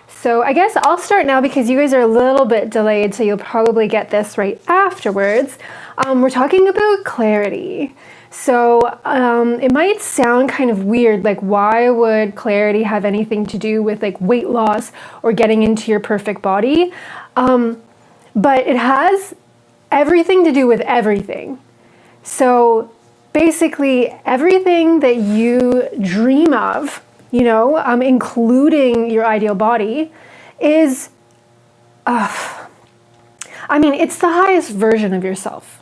So I guess I'll start now because you guys are a little bit delayed, so you'll probably get this right afterwards. We're talking about clarity. So it might sound kind of weird, like why would clarity have anything to do with like weight loss or getting into your perfect body? But it has everything to do with everything. So basically everything that you dream of, including your ideal body, is, it's the highest version of yourself.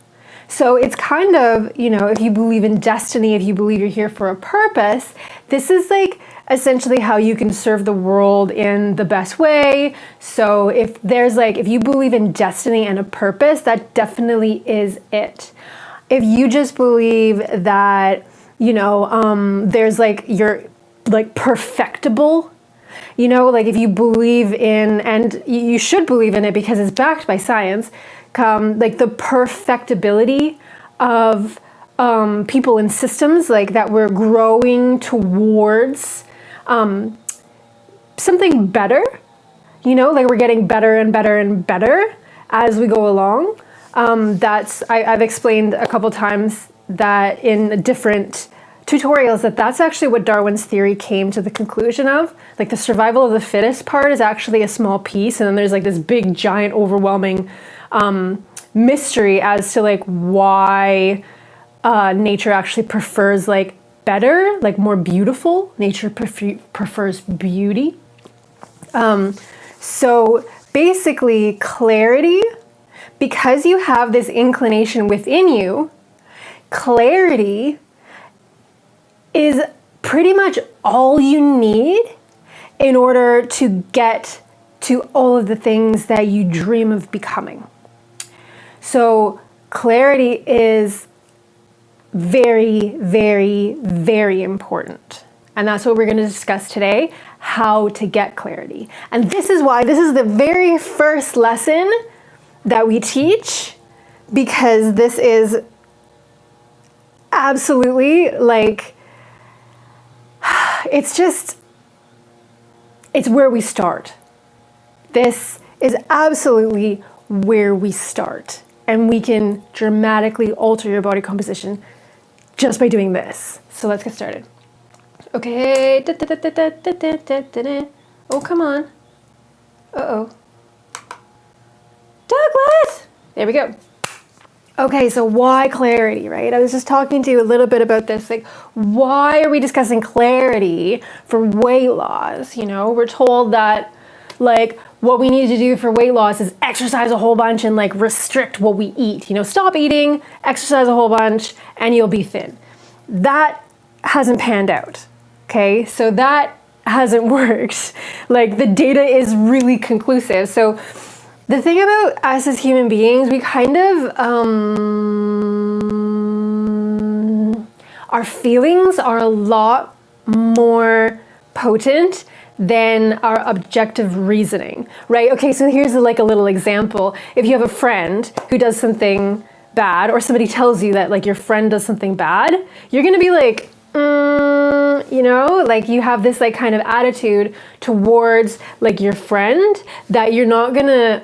So it's kind of, if you believe in destiny, if you believe you're here for a purpose, this is like essentially how you can serve the world in the best way. So if you believe in destiny and a purpose, that definitely is it. If you just believe that, there's like, you're like perfectible, like if you believe in, and you should believe in it because it's backed by science, like the perfectibility of people and systems, like that we're growing towards something better, like we're getting better and better and better as we go along. I've explained a couple times that in different tutorials that's actually what Darwin's theory came to the conclusion of. Like the survival of the fittest part is actually a small piece, and then there's like this big, giant, overwhelming mystery as to like why nature actually prefers like better, like more beautiful. Nature prefers beauty. So basically clarity, because you have this inclination within you, clarity is pretty much all you need in order to get to all of the things that you dream of becoming. So clarity is very, very, very important. And that's what we're going to discuss today, how to get clarity. And this is why this is the very first lesson that we teach, because this is absolutely like, it's where we start. This is absolutely where we start. And we can dramatically alter your body composition just by doing this. So let's get started. Okay. Oh, come on. Uh-oh. Douglas! There we go. Okay, so why clarity, right? I was just talking to you a little bit about this. Like, why are we discussing clarity for weight loss? We're told that, like, what we need to do for weight loss is exercise a whole bunch and, like, restrict what we eat. Stop eating, exercise a whole bunch, and you'll be thin. That hasn't panned out, okay? So that hasn't worked. Like, the data is really conclusive. So the thing about us as human beings, we kind of, our feelings are a lot more potent than our objective reasoning, right? Okay, so here's like a little example. If you have a friend who does something bad, or somebody tells you that like your friend does something bad, you're gonna be like, like you have this like kind of attitude towards like your friend that you're not gonna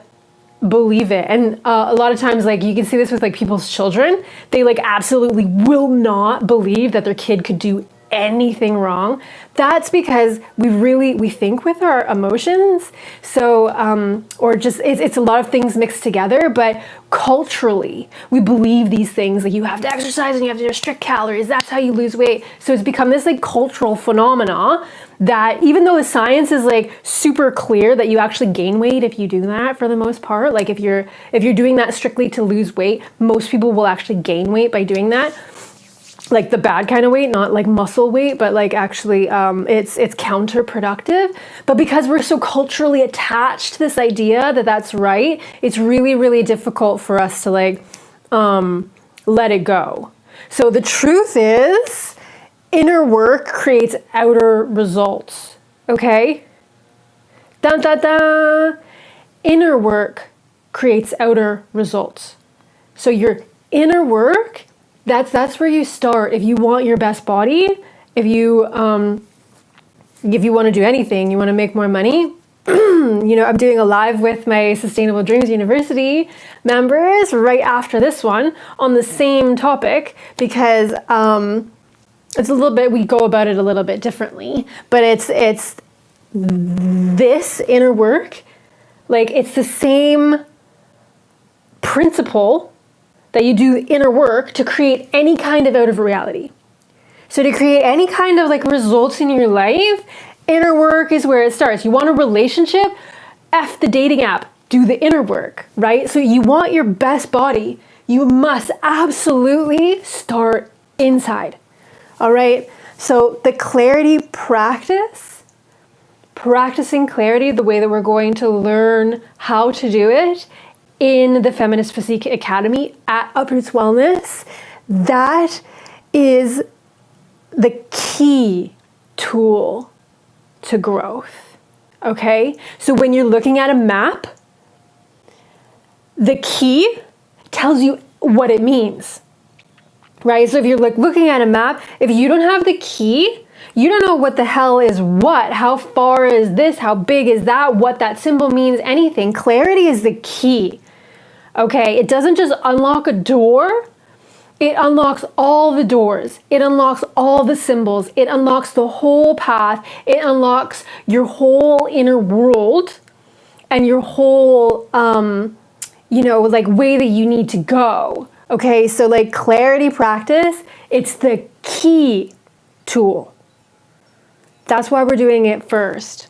believe it. And a lot of times, like you can see this with like people's children, they like absolutely will not believe that their kid could do anything wrong. That's because we think with our emotions. So, or just, it's a lot of things mixed together, but culturally we believe these things, like you have to exercise and you have to restrict calories. That's how you lose weight. So it's become this like cultural phenomena that even though the science is like super clear that you actually gain weight if you do that for the most part, like if you're doing that strictly to lose weight, most people will actually gain weight by doing that. Like the bad kind of weight, not like muscle weight, but like actually it's counterproductive. But because we're so culturally attached to this idea that that's right, it's really, really difficult for us to like let it go. So the truth is, inner work creates outer results, okay? Dun, dun, dun. Inner work creates outer results. So your inner work, that's where you start. If you want your best body, if you want to do anything, you want to make more money, I'm doing a live with my Sustainable Dreams University members right after this one on the same topic, because it's a little bit, we go about it a little bit differently, but it's this inner work, like it's the same principle that you do inner work to create any kind of out of reality. So to create any kind of like results in your life, inner work is where it starts. You want a relationship? F the dating app. Do the inner work, right? So you want your best body. You must absolutely start inside. All right? So the clarity practice, practicing clarity, the way that we're going to learn how to do it in the Feminist Physique Academy at Uproots Wellness, that is the key tool to growth, okay? So when you're looking at a map, the key tells you what it means, right? So if you're like looking at a map, if you don't have the key, you don't know what the hell is what, how far is this, how big is that, what that symbol means, anything. Clarity is the key, okay? It doesn't just unlock a door. It unlocks all the doors. It unlocks all the symbols. It unlocks the whole path. It unlocks your whole inner world and your whole, like way that you need to go. Okay, so like clarity practice, it's the key tool. That's why we're doing it first.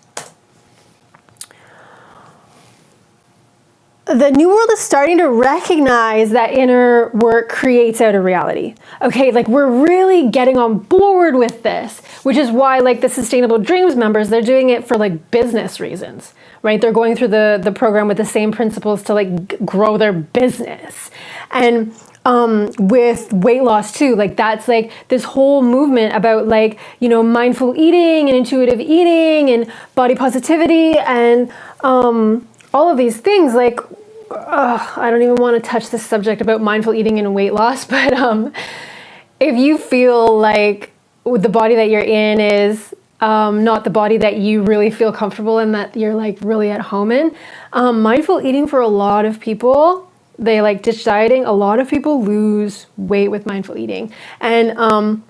The new world is starting to recognize that inner work creates outer reality. Okay, like we're really getting on board with this, which is why like the Sustainable Dreams members, they're doing it for like business reasons, right? They're going through the program with the same principles to like grow their business. And with weight loss too, like that's like this whole movement about like, mindful eating and intuitive eating and body positivity and all of these things, like, I don't even want to touch this subject about mindful eating and weight loss, but if you feel like the body that you're in is not the body that you really feel comfortable in, that you're like really at home in, mindful eating for a lot of people, they like ditch dieting. A lot of people lose weight with mindful eating. And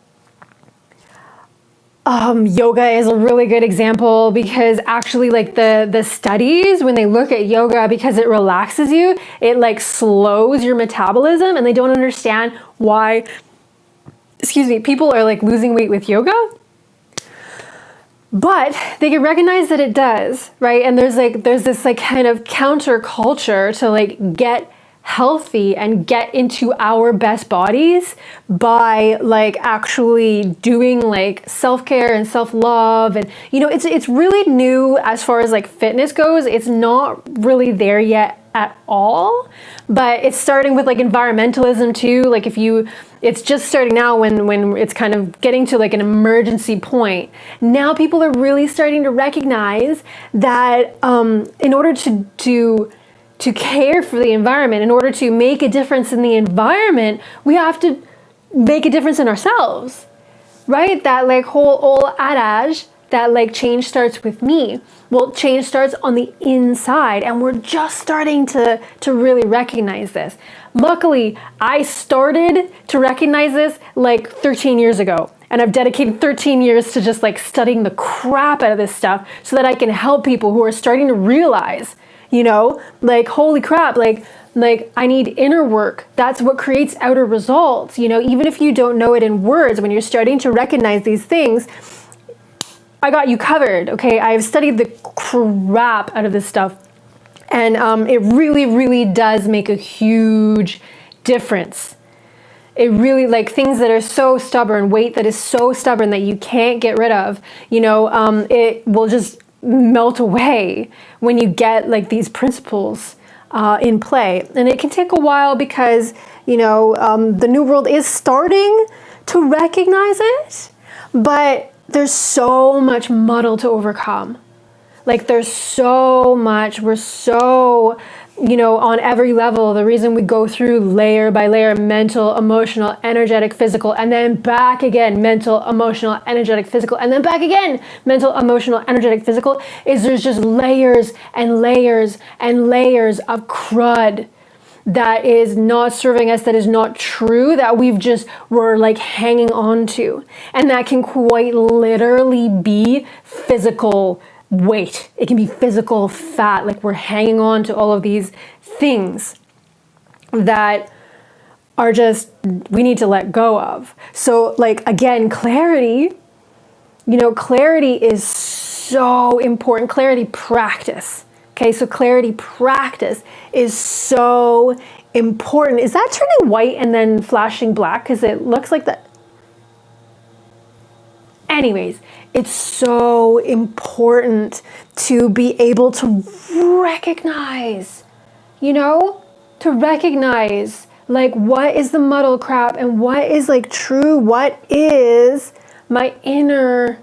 yoga is a really good example, because actually like the studies, when they look at yoga, because it relaxes you, it like slows your metabolism, and they don't understand why, people are like losing weight with yoga. But they can recognize that it does, right? And there's this like kind of counterculture to like get healthy and get into our best bodies by like actually doing like self-care and self-love. And it's really new as far as like fitness goes. It's not really there yet at all, but it's starting with like environmentalism too. Like it's just starting now when it's kind of getting to like an emergency point. Now people are really starting to recognize that in order to care for the environment, in order to make a difference in the environment, we have to make a difference in ourselves, right? That like whole old adage that like change starts with me. Well, change starts on the inside, and we're just starting to really recognize this. Luckily, I started to recognize this like 13 years ago. And I've dedicated 13 years to just like studying the crap out of this stuff so that I can help people who are starting to realize, like, holy crap, like I need inner work. That's what creates outer results. Even if you don't know it in words, when you're starting to recognize these things, I got you covered, okay? I've studied the crap out of this stuff. And it really, really does make a huge difference. It really, like things that are so stubborn, weight that is so stubborn that you can't get rid of, it will just melt away when you get like these principles in play. And it can take a while because, the new world is starting to recognize it, but there's so much muddle to overcome, Like there's so much, we're so, on every level. The reason we go through layer by layer, mental, emotional, energetic, physical, and then back again, mental, emotional, energetic, physical, and then back again, mental, emotional, energetic, physical, is there's just layers and layers and layers of crud that is not serving us, that is not true, that we're like hanging on to. And that can quite literally be physical weight. It can be physical fat. Like we're hanging on to all of these things that are just, we need to let go of. So like, again, clarity, clarity is so important. Clarity practice. Okay, so clarity practice is so important. Is that turning white and then flashing black? Because it looks like that. Anyways, it's so important to be able to recognize, like what is the muddle crap and what is like true, what is my inner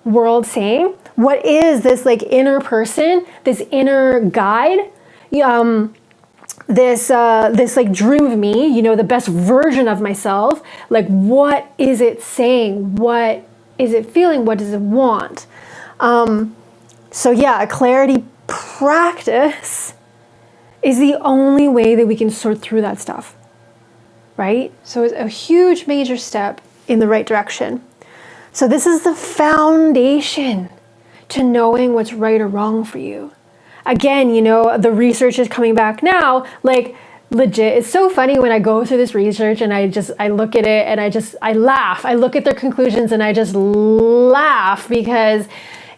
world saying? What is this like inner person, this inner guide, this like dream of me, the best version of myself? Like, what is it saying? What is it feeling? What does it want? So yeah, a clarity practice is the only way that we can sort through that stuff, right? So it's a huge major step in the right direction. So this is the foundation to knowing what's right or wrong for you. Again, the research is coming back now, like legit. It's so funny when I go through this research and I look at it and I laugh. I look at their conclusions and I just laugh because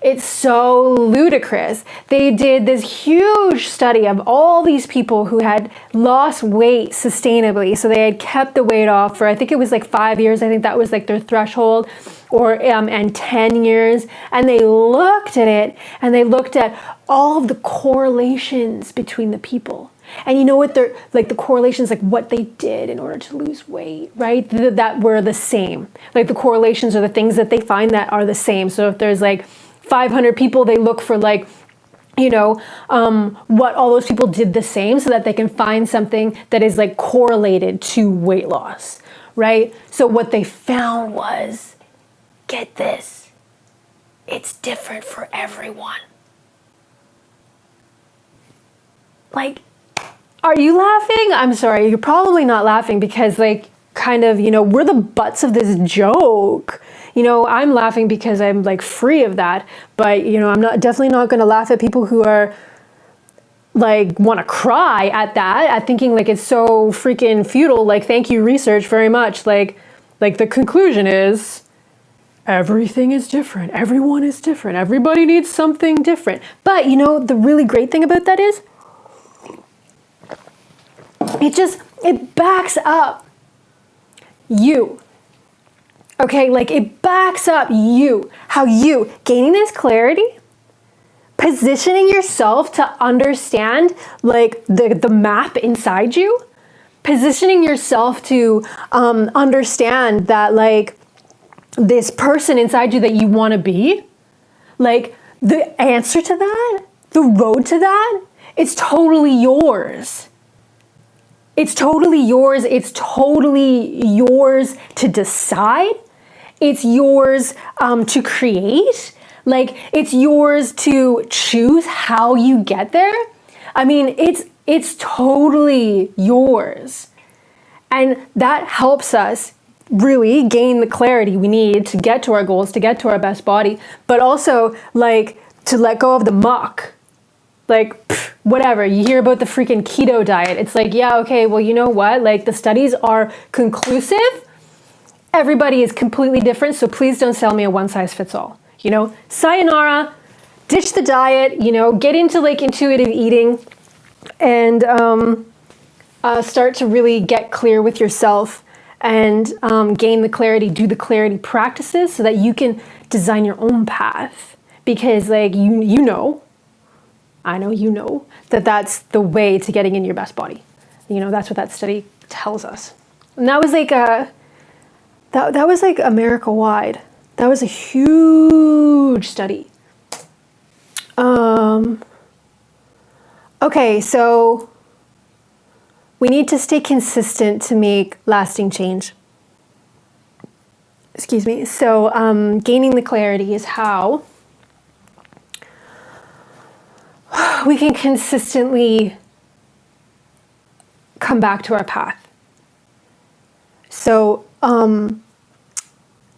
it's so ludicrous. They did this huge study of all these people who had lost weight sustainably. So they had kept the weight off for, I think it was like 5 years. I think that was like their threshold, and 10 years. And they looked at it and they looked at all of the correlations between the people. And you know what they're like, the correlations, like what they did in order to lose weight, right? That were the same. Like the correlations are the things that they find that are the same. So if there's like 500 people, they look for like, what all those people did the same so that they can find something that is like correlated to weight loss, right? So what they found was, get this, it's different for everyone. Like, are you laughing? I'm sorry, you're probably not laughing because like, kind of, we're the butts of this joke. I'm laughing because I'm like free of that, but I'm definitely not going to laugh at people who are like want to cry at that, at thinking like it's so freaking futile. Like, thank you research very much. Like the conclusion is everything is different. Everyone is different. Everybody needs something different. But the really great thing about that is it backs up you. Okay, like it backs up you, how you gaining this clarity, positioning yourself to understand like the map inside you, positioning yourself to understand that like this person inside you that you want to be, like the answer to that, the road to that, it's totally yours. It's totally yours. It's totally yours to decide. It's yours to create. Like, it's yours to choose how you get there. I mean, it's totally yours. And that helps us really gain the clarity we need to get to our goals, to get to our best body, but also like to let go of the muck. Like, whatever, you hear about the freaking keto diet. It's like, yeah, okay, well, you know what? Like, the studies are conclusive. Everybody is completely different, so please don't sell me a one size fits all. Sayonara, ditch the diet, get into like intuitive eating and start to really get clear with yourself and gain the clarity, do the clarity practices so that you can design your own path. Because like, I know that that's the way to getting in your best body. That's what that study tells us. And that was like that was like America wide. That was a huge study. Okay, so we need to stay consistent to make lasting change. Excuse me. So gaining the clarity is how we can consistently come back to our path. So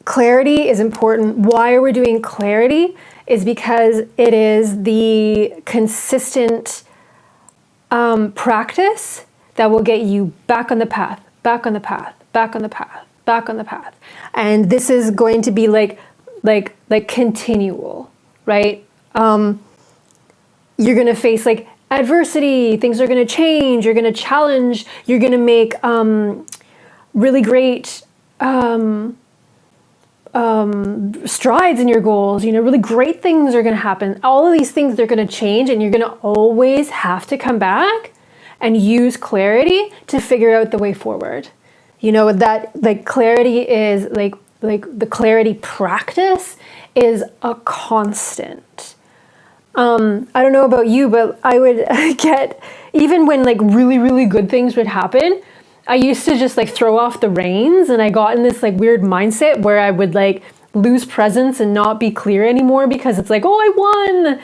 clarity is important. Why are we doing clarity? Is because it is the consistent practice that will get you back on the path, back on the path, back on the path, back on the path. And this is going to be like continual, right? You're going to face like adversity, things are going to change, you're going to challenge, you're going to make really great strides in your goals, really great things are going to happen. All of these things, they're going to change, and you're going to always have to come back and use clarity to figure out the way forward. That like clarity is like the clarity practice is a constant. I don't know about you, but I would get, even when like really, really good things would happen, I used to just like throw off the reins, and I got in this like weird mindset where I would like lose presence and not be clear anymore because it's like, oh, I won,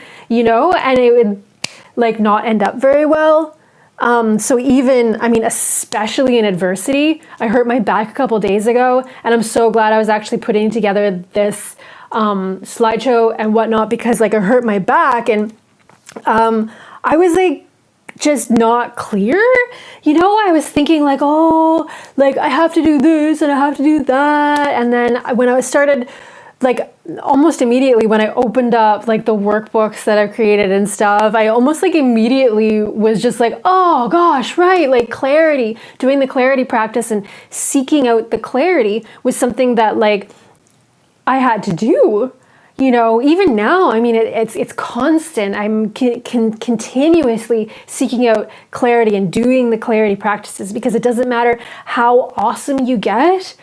and it would like not end up very well. So even, especially in adversity, I hurt my back a couple days ago, and I'm so glad I was actually putting together this slideshow and whatnot, because like I hurt my back, and I was like just not clear. I was thinking like, oh, like I have to do this and I have to do that. And then when I started, like almost immediately when I opened up like the workbooks that I've created and stuff, I almost like immediately was just like, oh gosh, right, like clarity, doing the clarity practice and seeking out the clarity was something that like I had to do. Even now, it's constant. I'm continuously seeking out clarity and doing the clarity practices, because it doesn't matter how awesome you get,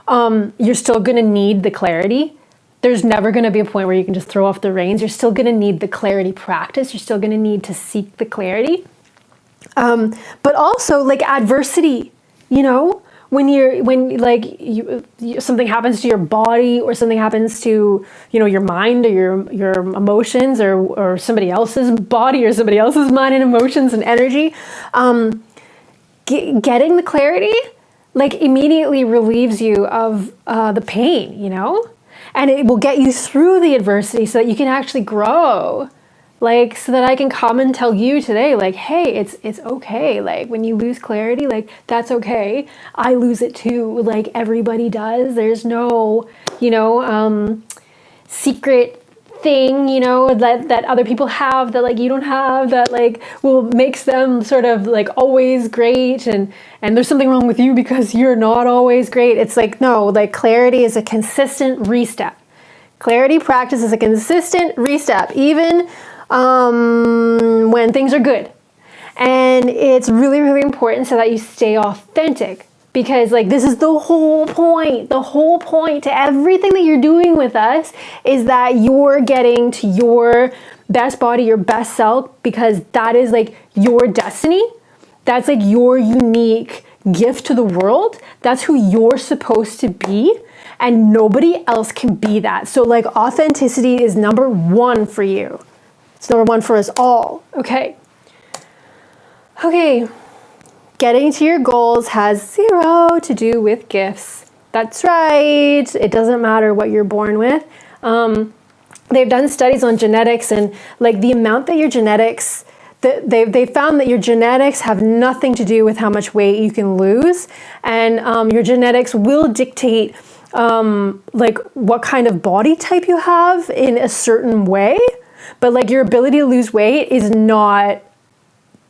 you're still going to need the clarity. There's never going to be a point where you can just throw off the reins. You're still going to need the clarity practice. You're still going to need to seek the clarity. But also like adversity, when something happens to your body, or something happens to your mind, or your emotions, or somebody else's body or somebody else's mind and emotions and energy, getting the clarity like immediately relieves you of the pain, and it will get you through the adversity so that you can actually grow. Like, so that I can come and tell you today, like, hey, it's okay. Like, when you lose clarity, like, that's okay. I lose it too. Like, everybody does. There's no, secret thing, that other people have that, like, you don't have, that, like, makes them sort of, like, always great. And there's something wrong with you because you're not always great. It's like, no, like, clarity is a consistent re-step. Clarity practice is a consistent re-step, even when things are good. And it's really, really important so that you stay authentic, because like this is the whole point to everything that you're doing with us, is that you're getting to your best body, your best self, because that is like your destiny. That's like your unique gift to the world. That's who you're supposed to be, and nobody else can be that. So like authenticity is number one for you. It's number one for us all. Okay. Getting to your goals has zero to do with gifts. That's right. It doesn't matter what you're born with. They've done studies on genetics, and like the amount that your genetics, they found that your genetics have nothing to do with how much weight you can lose. And your genetics will dictate like what kind of body type you have in a certain way. But like your ability to lose weight is not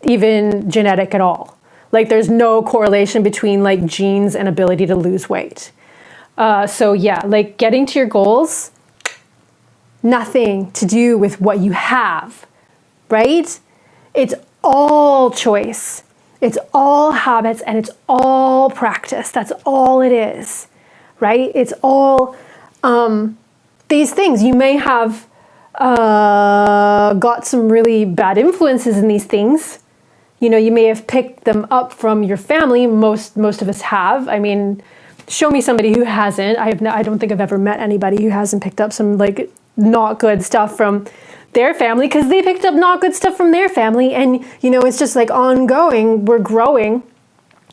even genetic at all. Like there's no correlation between like genes and ability to lose weight. So yeah, like getting to your goals, nothing to do with what you have, right? It's all choice. It's all habits, and it's all practice. That's all it is, right? It's all these things. You may have got some really bad influences in these things. You know, you may have picked them up from your family. Most of us have. I mean, show me somebody who hasn't. I don't think I've ever met anybody who hasn't picked up some like not good stuff from their family, because they picked up not good stuff from their family. And, you know, it's just like ongoing. We're growing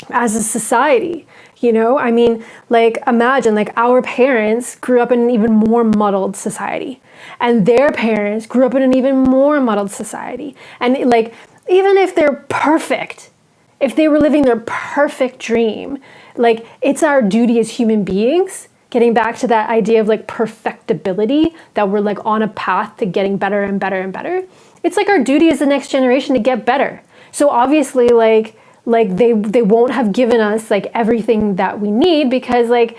as a society. You know, I mean, like, imagine, like, our parents grew up in an even more muddled society, and their parents grew up in an even more muddled society. And, like, even if they're perfect, if they were living their perfect dream, like, it's our duty as human beings, getting back to that idea of, like, perfectibility, that we're, like, on a path to getting better and better and better. It's, like, our duty as the next generation to get better. So, obviously, like they won't have given us like everything that we need, because like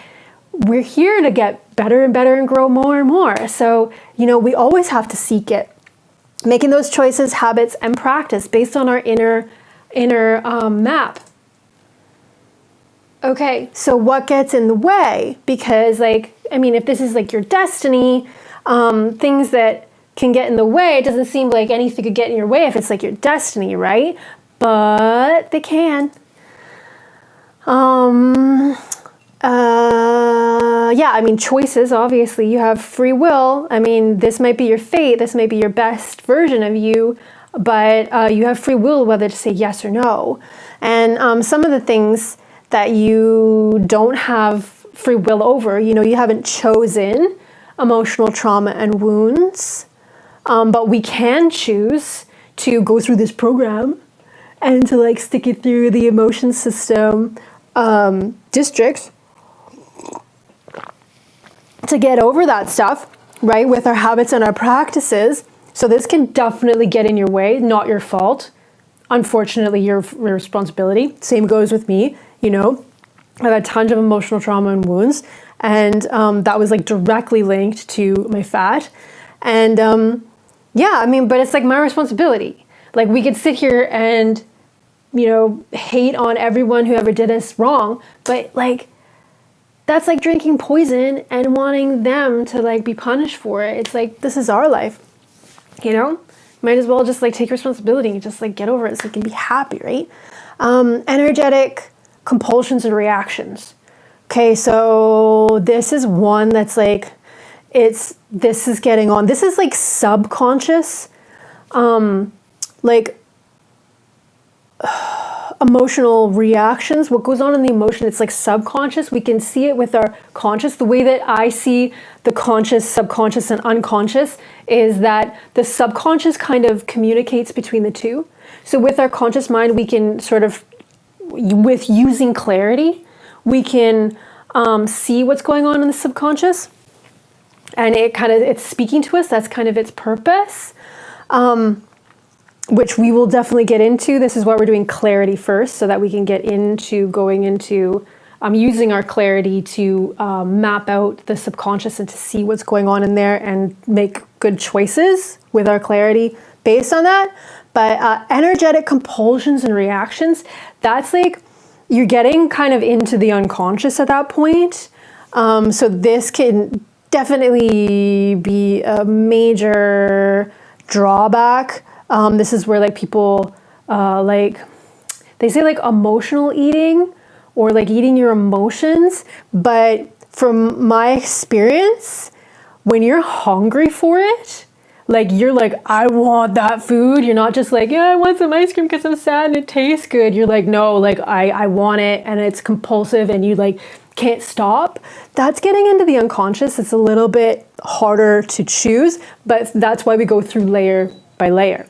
we're here to get better and better and grow more and more. So, you know, we always have to seek it, making those choices, habits, and practice based on our inner map. Okay, so what gets in the way? Because like, I mean, if this is like your destiny, things that can get in the way, it doesn't seem like anything could get in your way if it's like your destiny, right? But they can. Yeah, I mean, choices, obviously, you have free will. I mean, this might be your fate, this might be your best version of you, but you have free will whether to say yes or no. And some of the things that you don't have free will over, you know, you haven't chosen emotional trauma and wounds, but we can choose to go through this program and to like stick it through the emotion system districts to get over that stuff, right, with our habits and our practices. So this can definitely get in your way, not your fault. Unfortunately, your responsibility. Same goes with me, you know. I've had tons of emotional trauma and wounds, and that was like directly linked to my fat. And yeah, I mean, but it's like my responsibility. Like we could sit here and, you know, hate on everyone who ever did us wrong, but like that's like drinking poison and wanting them to like be punished for it. It's like, this is our life, you know? Might as well just like take responsibility and just like get over it so you can be happy, right? Energetic compulsions and reactions. Okay, so this is one that's like, this is getting on. This is like subconscious, like emotional reactions. What goes on in the emotion, it's like subconscious. We can see it with our conscious. The way that I see the conscious, subconscious, and unconscious is that the subconscious kind of communicates between the two. So with our conscious mind, we can sort of, with using clarity, we can see what's going on in the subconscious, and it's speaking to us. That's kind of its purpose. Which we will definitely get into. This is why we're doing clarity first, so that we can get into going into using our clarity to map out the subconscious and to see what's going on in there and make good choices with our clarity based on that. But energetic compulsions and reactions, that's like you're getting kind of into the unconscious at that point. So this can definitely be a major drawback. This is where like people like they say like emotional eating or like eating your emotions, but from my experience, when you're hungry for it, like you're like, I want that food. You're not just like, yeah, I want some ice cream because I'm sad and it tastes good. You're like, no, like I want it, and it's compulsive and you like can't stop. That's getting into the unconscious. It's a little bit harder to choose, but that's why we go through layer by layer.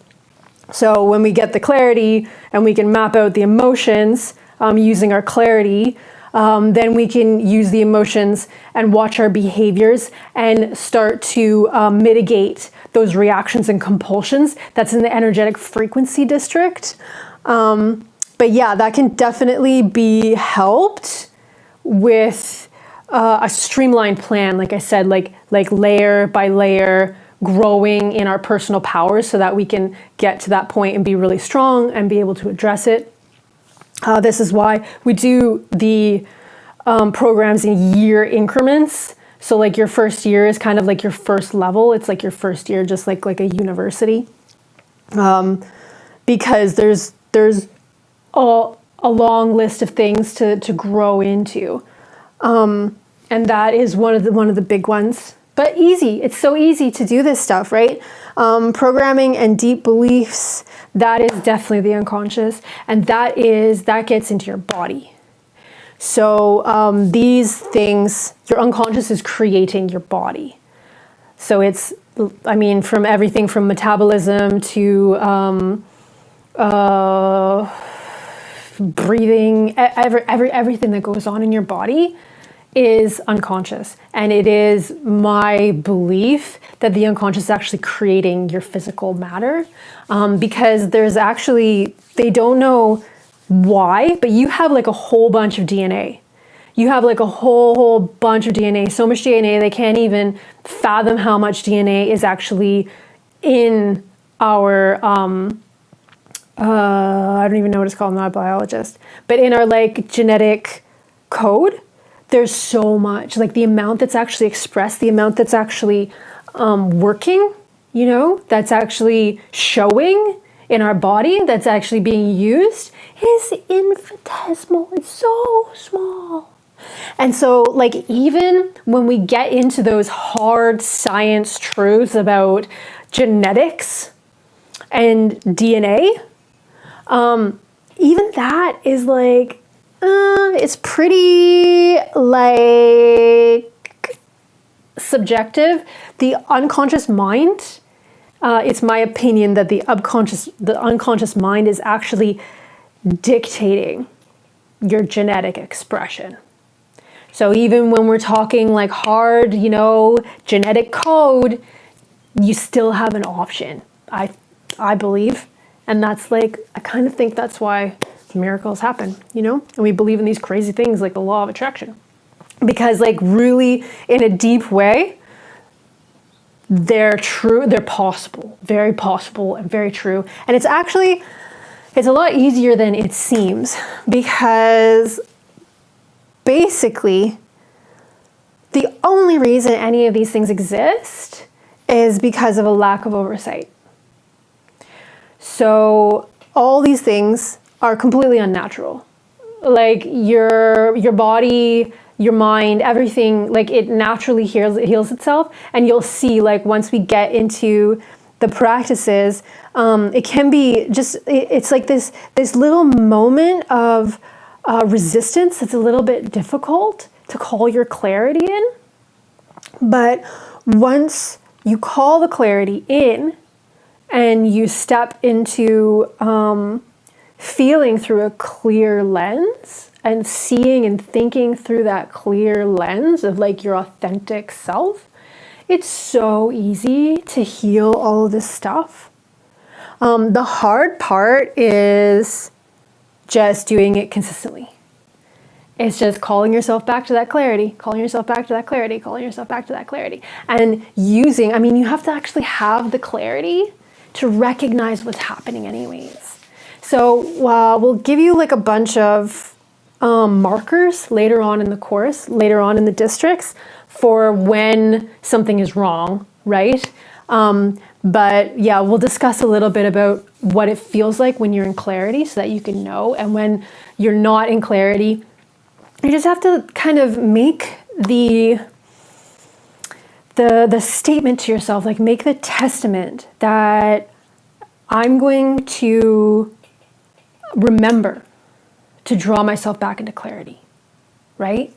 So when we get the clarity and we can map out the emotions using our clarity, then we can use the emotions and watch our behaviors and start to mitigate those reactions and compulsions. That's in the energetic frequency district. But yeah, that can definitely be helped with a streamlined plan. Like I said, like layer by layer, growing in our personal powers so that we can get to that point and be really strong and be able to address it. This is why we do the programs in year increments. So like your first year is kind of like your first level. It's like your first year, just like a university, because there's a long list of things to grow into, and that is one of the big ones. But easy. It's so easy to do this stuff, right? Programming and deep beliefs, that is definitely the unconscious, and that gets into your body. So these things, your unconscious is creating your body. So it's, I mean, from everything from metabolism to breathing, everything that goes on in your body is unconscious. And it is my belief that the unconscious is actually creating your physical matter, because there's actually, they don't know why, but you have like a whole bunch of DNA. You have like a whole bunch of DNA, so much DNA, they can't even fathom how much DNA is actually in our, I don't even know what it's called, I'm not a biologist, but in our like genetic code, there's so much, like the amount that's actually expressed, the amount that's actually working, you know, that's actually showing in our body, that's actually being used, is infinitesimal. It's so small. And so like even when we get into those hard science truths about genetics and DNA, even that is like, it's pretty like subjective. The unconscious mind, it's my opinion that the unconscious mind is actually dictating your genetic expression. So even when we're talking like hard, you know, genetic code, you still have an option, I believe. And that's like, I kind of think that's why miracles happen, you know? And we believe in these crazy things like the law of attraction. Because like really in a deep way, they're true, they're possible, very possible and very true. And it's actually, it's a lot easier than it seems, because basically the only reason any of these things exist is because of a lack of oversight. So all these things are completely unnatural. Like your body, your mind, everything, like it naturally heals itself. And you'll see, like once we get into the practices, it can be just, it's like this little moment of resistance. It's a little bit difficult to call your clarity in. But once you call the clarity in and you step into feeling through a clear lens and seeing and thinking through that clear lens of like your authentic self, it's so easy to heal all of this stuff. The hard part is just doing it consistently. It's just calling yourself back to that clarity, calling yourself back to that clarity, calling yourself back to that clarity. And using, I mean, you have to actually have the clarity to recognize what's happening anyways. So we'll give you like a bunch of markers later on in the course, later on in the districts, for when something is wrong, right? But yeah, we'll discuss a little bit about what it feels like when you're in clarity so that you can know. And when you're not in clarity, you just have to kind of make the statement to yourself, like make the testament that I'm going to remember to draw myself back into clarity, right?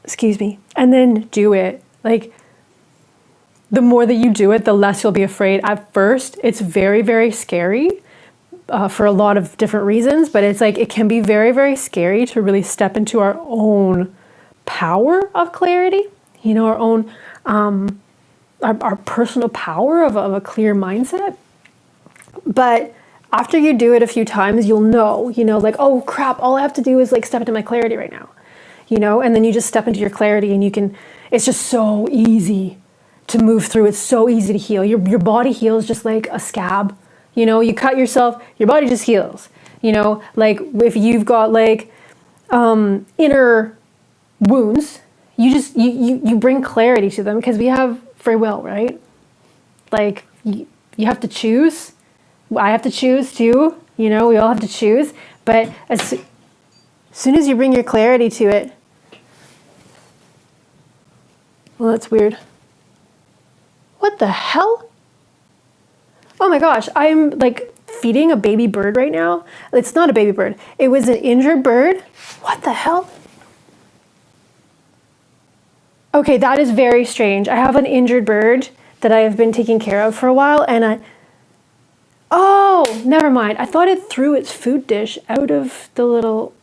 Excuse me. And then do it. Like the more that you do it, the less you'll be afraid. At first, it's very, very scary for a lot of different reasons, but it's like, it can be very, very scary to really step into our own power of clarity, you know, our own, our personal power of a clear mindset. But after you do it a few times, you'll know, like, oh crap, all I have to do is like step into my clarity right now, and then you just step into your clarity and you can, it's just so easy to move through. It's so easy to heal. Your body heals just like a scab. You cut yourself, your body just heals. Like if you've got like inner wounds, you bring clarity to them because we have free will, right? Like you have to choose. I have to choose too. We all have to choose. But as soon as you bring your clarity to it, well, that's weird. What the hell? Oh my gosh, I'm like feeding a baby bird right now. It's not a baby bird. It was an injured bird. What the hell? Okay, that is very strange. I have an injured bird that I have been taking care of for a while, and oh, never mind. I thought it threw its food dish out of the little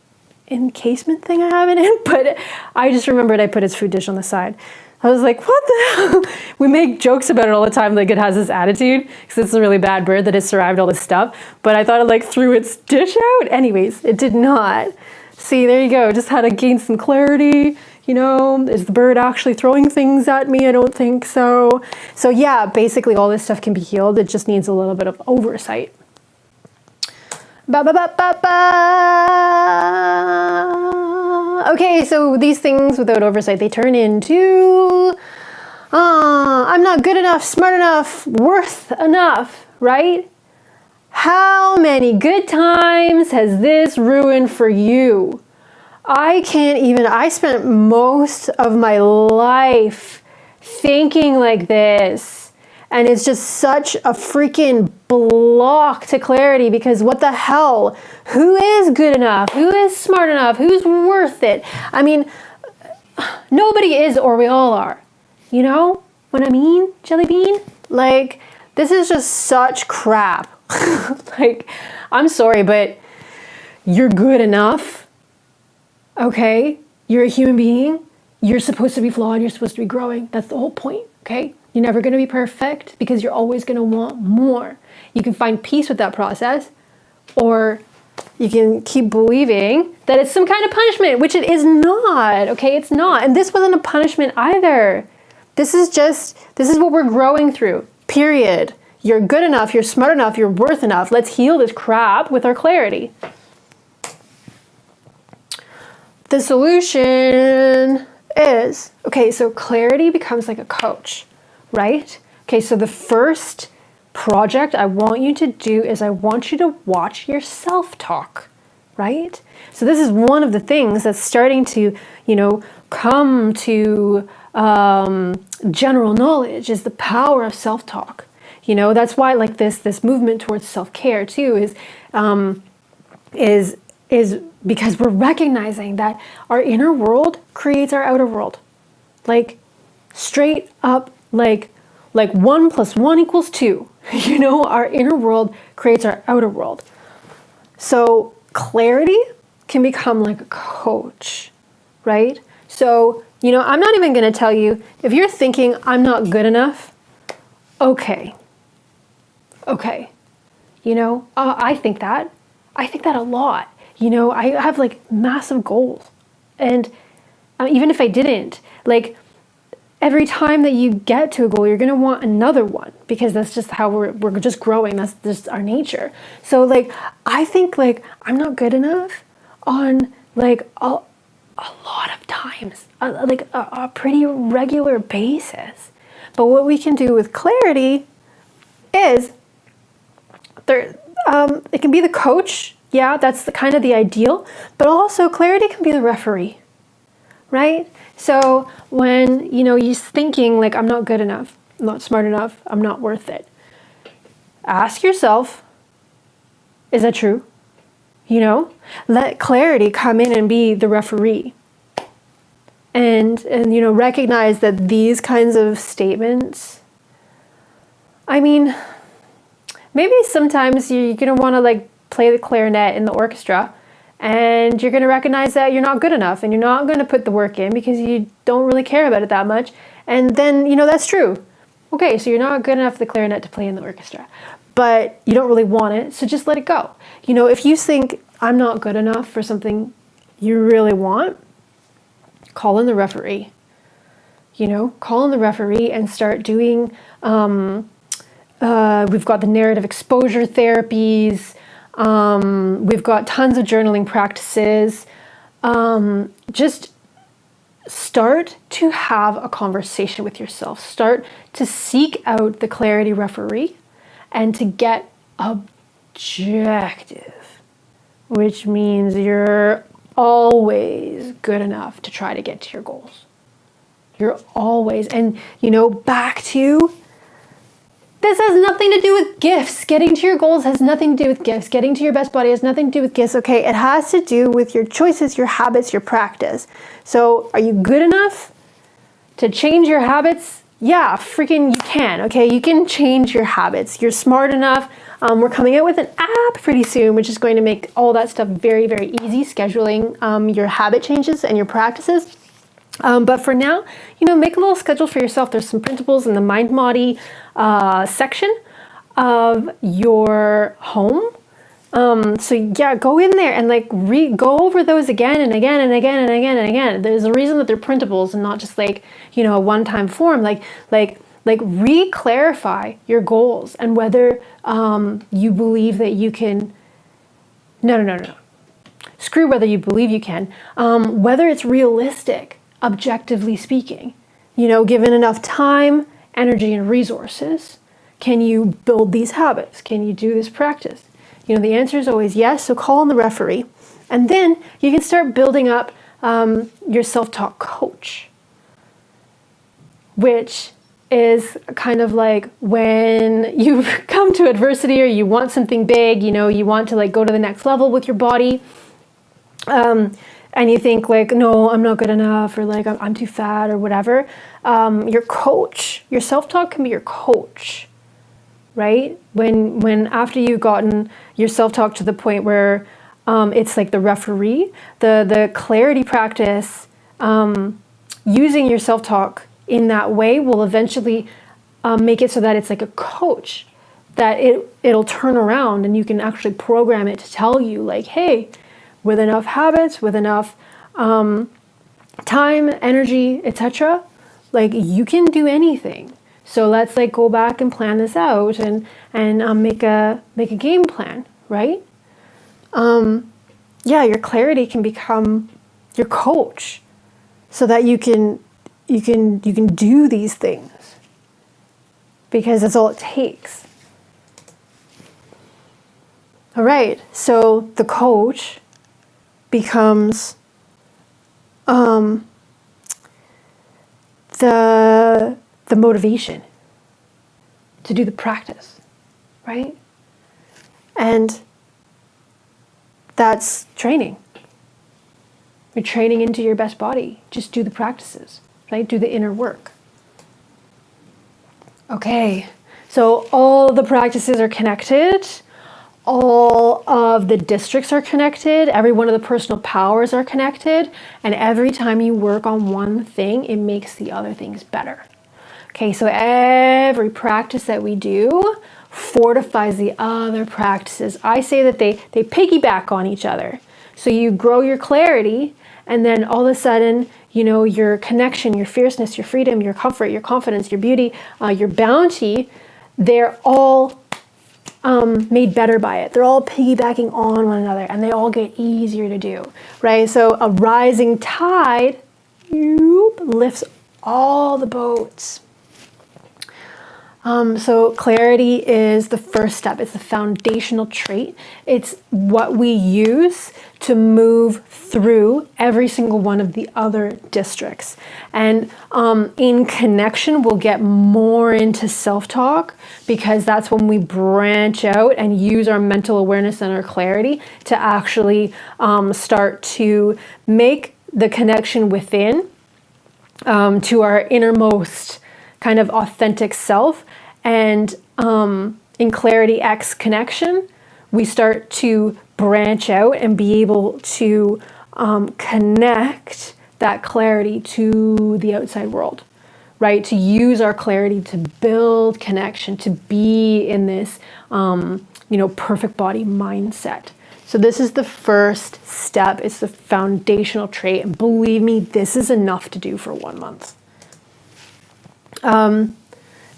encasement thing I have it in, but I just remembered I put its food dish on the side. I was like, what the hell? We make jokes about it all the time, like it has this attitude, because it's a really bad bird that has survived all this stuff, but I thought it like threw its dish out. Anyways, it did not. See, there you go. Just had to gain some clarity. Is the bird actually throwing things at me? I don't think so. So yeah, basically all this stuff can be healed. It just needs a little bit of oversight. Okay, so these things without oversight, they turn into, I'm not good enough, smart enough, worth enough, right? How many good times has this ruined for you? I spent most of my life thinking like this, and it's just such a freaking block to clarity because what the hell? Who is good enough? Who is smart enough? Who's worth it? I mean, nobody is, or we all are. You know what I mean, Jelly Bean? Like, this is just such crap. Like, I'm sorry, but you're good enough. Okay, you're a human being. You're supposed to be flawed. You're supposed to be growing. That's the whole point, okay? You're never going to be perfect because you're always going to want more. You can find peace with that process, or you can keep believing that it's some kind of punishment, which it is not, okay? It's not. And this wasn't a punishment either. This is what we're growing through, period. You're good enough. You're smart enough. You're worth enough. Let's heal this crap with our clarity. The solution is, okay, so clarity becomes like a coach, right? Okay, so the first project I want you to do is I want you to watch your self-talk, right? So this is one of the things that's starting to, come to general knowledge is the power of self-talk. That's why like this movement towards self-care too is because we're recognizing that our inner world creates our outer world. Like straight up, like 1 + 1 = 2. Our inner world creates our outer world. So clarity can become like a coach, right? So, I'm not even going to tell you, if you're thinking I'm not good enough, okay. I think that a lot. I have like massive goals, and even if I didn't, like every time that you get to a goal, you're going to want another one because that's just how we're just growing. That's just our nature. So like, I think like I'm not good enough on like a lot of times, like a pretty regular basis. But what we can do with clarity is it can be the coach. Yeah, that's the kind of the ideal, but also clarity can be the referee, right? So when, you're thinking like, I'm not good enough, I'm not smart enough, I'm not worth it. Ask yourself, is that true? Let clarity come in and be the referee. And recognize that these kinds of statements, I mean, maybe sometimes you're going to want to like play the clarinet in the orchestra, and you're going to recognize that you're not good enough and you're not going to put the work in because you don't really care about it that much. And then, that's true. Okay, so you're not good enough for the clarinet to play in the orchestra, but you don't really want it, so just let it go. If you think I'm not good enough for something you really want, call in the referee. Call in the referee and start doing, we've got the narrative exposure therapies. We've got tons of journaling practices. Just start to have a conversation with yourself. Start to seek out the clarity referee and to get objective, which means you're always good enough to try to get to your goals. You're always, and back to, this has nothing to do with gifts. Getting to your goals has nothing to do with gifts. Getting to your best body has nothing to do with gifts, okay? It has to do with your choices, your habits, your practice. So are you good enough to change your habits? Yeah, freaking you can, okay? You can change your habits. You're smart enough. We're coming out with an app pretty soon, which is going to make all that stuff very, very easy, scheduling your habit changes and your practices. But for now, make a little schedule for yourself. There's some printables in the MindBody section of your home. So yeah, go in there and go over those again and again and again and again and again. There's a reason that they're printables and not just a one-time form. Re-clarify your goals and whether you believe that you can. No. Screw whether you believe you can. Whether it's realistic, objectively speaking. Given enough time, energy, and resources, can you build these habits? Can you do this practice? The answer is always yes, so call on the referee. And then you can start building up your self-talk coach, which is kind of like when you come to adversity or you want something big, you want to go to the next level with your body, and you think no, I'm not good enough, or I'm too fat or whatever. Your coach, your self-talk can be your coach. Right? When after you've gotten your self-talk to the point where it's like the referee, the clarity practice, using your self-talk in that way will eventually make it so that it's like a coach, that it'll turn around and you can actually program it to tell you hey, with enough habits, with enough time, energy, etc., you can do anything. So let's go back and plan this out and make a game plan, right? Your clarity can become your coach, so that you can do these things, because that's all it takes. All right, so the coach becomes the motivation to do the practice, right? And that's training. You're training into your best body. Just do the practices, right? Do the inner work. Okay, so all the practices are connected. All of the districts are connected. Every one of the personal powers are connected. And every time you work on one thing, it makes the other things better. Okay, so every practice that we do fortifies the other practices. I say that they piggyback on each other. So you grow your clarity, and then all of a sudden, your connection, your fierceness, your freedom, your comfort, your confidence, your beauty, your bounty, they're all made better by it. They're all piggybacking on one another, and they all get easier to do, right? So a rising tide lifts all the boats. So clarity is the first step. It's the foundational trait. It's what we use to move through every single one of the other districts. And in connection, we'll get more into self-talk, because that's when we branch out and use our mental awareness and our clarity to actually start to make the connection within to our innermost kind of authentic self. And in Clarity X connection, we start to branch out and be able to connect that clarity to the outside world, right? To use our clarity to build connection, to be in this, perfect body mindset. So this is the first step. It's the foundational trait. And believe me, this is enough to do for 1 month.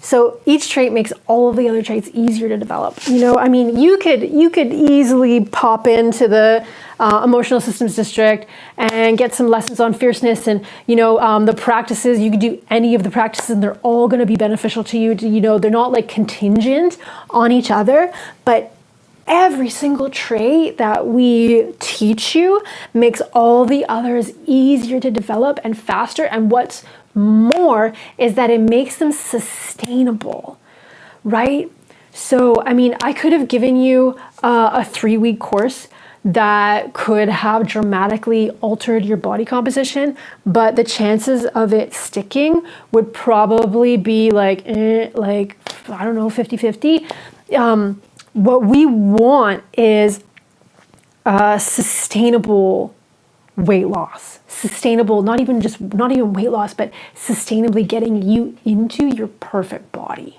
So each trait makes all of the other traits easier to develop. You know, I mean, you could easily pop into the emotional systems district and get some lessons on fierceness, and you know, the practices. You could do any of the practices, and they're all going to be beneficial to you. You know, they're not like contingent on each other, but every single trait that we teach you makes all the others easier to develop and faster. And what's more is that it makes them sustainable, right? So, I mean, I could have given you a 3-week course that could have dramatically altered your body composition, but the chances of it sticking would probably be like, I don't know, 50-50. What we want is sustainable weight loss. Sustainable, not even weight loss, but sustainably getting you into your perfect body,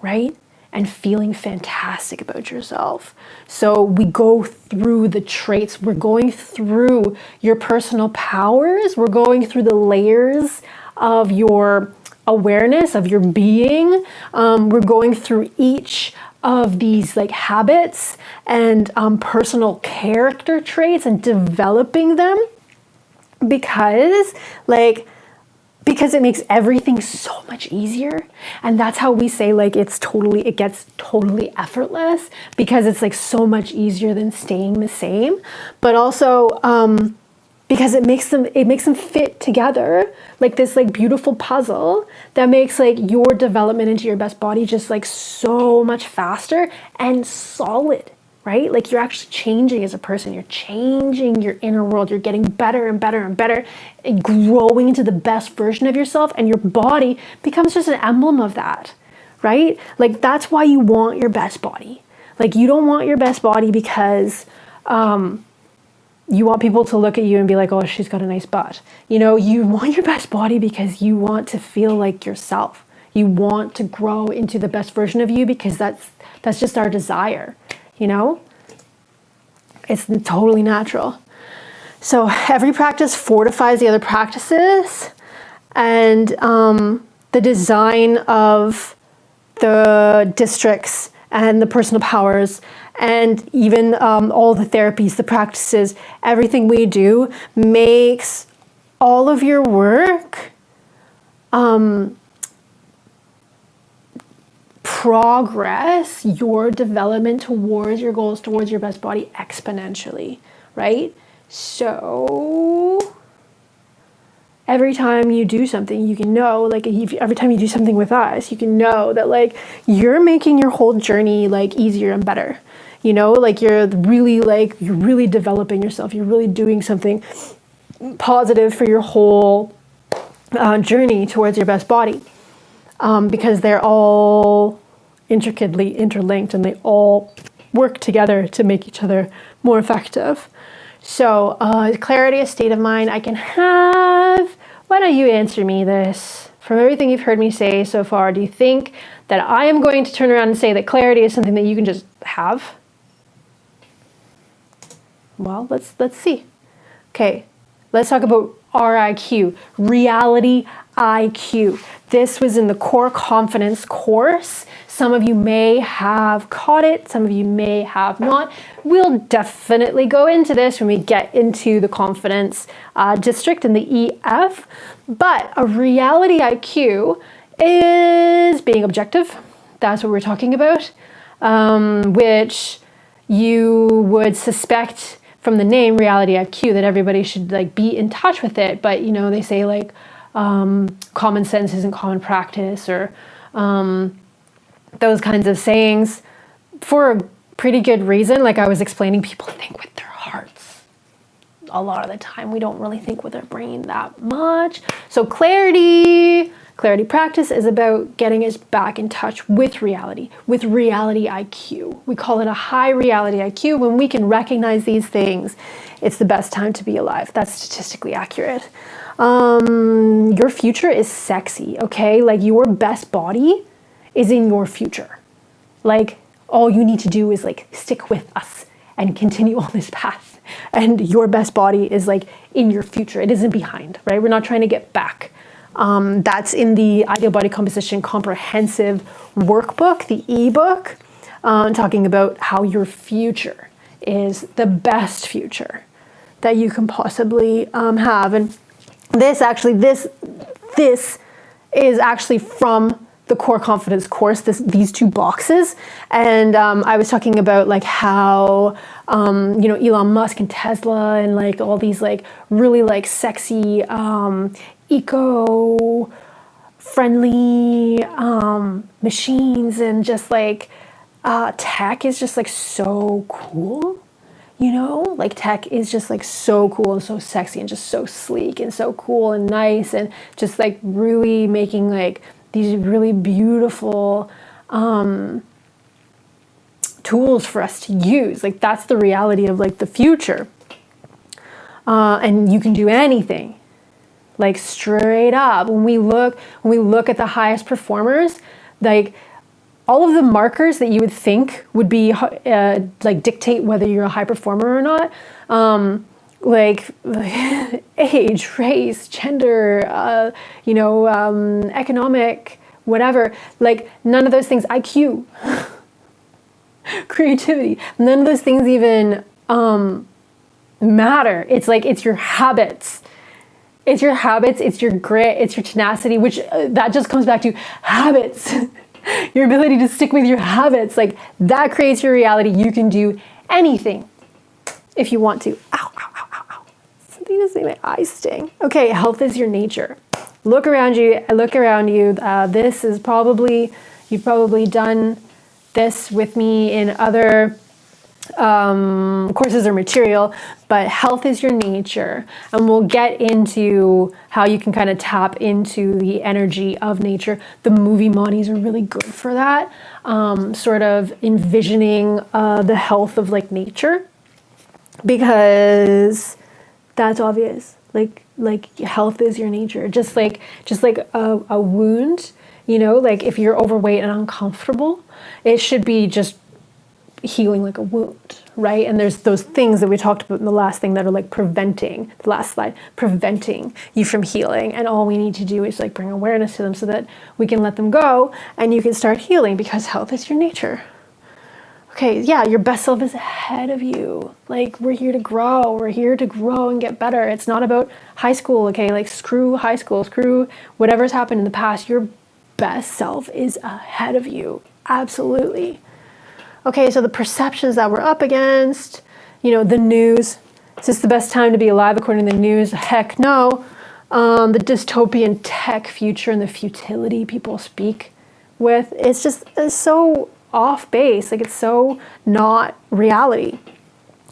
right? And feeling fantastic about yourself. So we go through the traits, we're going through your personal powers, we're going through the layers of your awareness, of your being. We're going through each of these like habits and personal character traits and developing them because it makes everything so much easier. And that's how we say like it gets totally effortless, because it's like so much easier than staying the same, but also because it makes them fit together like this like beautiful puzzle that makes like your development into your best body just like so much faster and solid, right? Like you're actually changing as a person, you're changing your inner world, you're getting better and better and better, and growing into the best version of yourself, and your body becomes just an emblem of that, right? Like that's why you want your best body. Like you don't want your best body because you want people to look at you and be like, oh, she's got a nice butt. You know, you want your best body because you want to feel like yourself. You want to grow into the best version of you because that's just our desire, you know? It's totally natural. So every practice fortifies the other practices, and the design of the districts and the personal powers, and even all the therapies, the practices, everything we do makes all of your work progress your development towards your goals, towards your best body exponentially, right? So every time you do something, you can know, like every time you do something with us, you can know that like you're making your whole journey like easier and better. You know, like you're really developing yourself. You're really doing something positive for your whole journey towards your best body, because they're all intricately interlinked and they all work together to make each other more effective. So clarity, a state of mind I can have. Why don't you answer me this? From everything you've heard me say so far, do you think that I am going to turn around and say that clarity is something that you can just have? Well, let's see. Okay, let's talk about RIQ, reality IQ. This was in the Core Confidence course. Some of you may have caught it, some of you may have not. We'll definitely go into this when we get into the confidence district in the EF. But a reality IQ is being objective. That's what we're talking about, which you would suspect from the name reality IQ that everybody should like be in touch with it. But you know, they say like common sense isn't common practice, or those kinds of sayings for a pretty good reason. Like I was explaining, people think with their hearts. A lot of the time we don't really think with our brain that much. So clarity practice is about getting us back in touch with reality IQ. We call it a high reality IQ. When we can recognize these things, it's the best time to be alive. That's statistically accurate. Your future is sexy, okay? Like your best body is in your future. Like all you need to do is like stick with us and continue on this path. And your best body is like in your future. It isn't behind, right? We're not trying to get back That's in the Ideal Body Composition Comprehensive Workbook, the ebook, talking about how your future is the best future that you can possibly have. And this is actually from the Core Confidence course, these two boxes. And I was talking about like how, Elon Musk and Tesla and like all these like really like sexy, eco-friendly machines and just like tech is just like so cool. Like tech is just like so cool and so sexy and just so sleek and so cool and nice and just like really making like these really beautiful tools for us to use. Like that's the reality of like the future. And you can do anything, like straight up. When we look at the highest performers, like all of the markers that you would think would be like dictate whether you're a high performer or not, like age, race, gender, economic, whatever, like none of those things, IQ, creativity, none of those things even matter. It's like, it's your habits. It's your habits, it's your grit, it's your tenacity, which that just comes back to habits. Your ability to stick with your habits, like that creates your reality. You can do anything if you want to. Ow, ow, ow, ow, ow. Something to say, my eyes sting. Okay, health is your nature. Look around you. This is probably, you've probably done this with me in other courses or material, but health is your nature. And we'll get into how you can kind of tap into the energy of nature. The movie Monties are really good for that. Sort of envisioning the health of like nature, because that's obvious. Like health is your nature. Just like a wound, like if you're overweight and uncomfortable, it should be just healing like a wound, right? And there's those things that we talked about in the last thing that are like preventing, the last slide, preventing you from healing. And all we need to do is like bring awareness to them so that we can let them go and you can start healing, because health is your nature. Okay, yeah, your best self is ahead of you. Like we're here to grow. We're here to grow and get better. It's not about high school, okay? Like screw high school, screw whatever's happened in the past. Your best self is ahead of you. Absolutely. Okay, so the perceptions that we're up against, the news. Is this the best time to be alive according to the news? Heck no. The dystopian tech future and the futility people speak with, it's so off base. Like it's so not reality.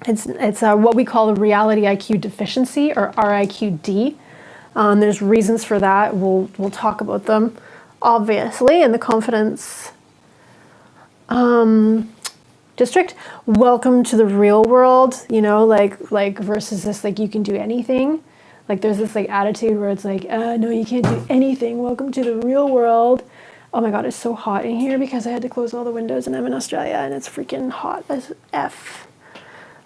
It's what we call a reality IQ deficiency, or RIQD. There's reasons for that. We'll talk about them, obviously, in the confidence district. Welcome to the real world, like versus this, like you can do anything. Like there's this like attitude where it's like, no, you can't do anything. Welcome to the real world. Oh my God, it's so hot in here because I had to close all the windows and I'm in Australia and it's freaking hot as F.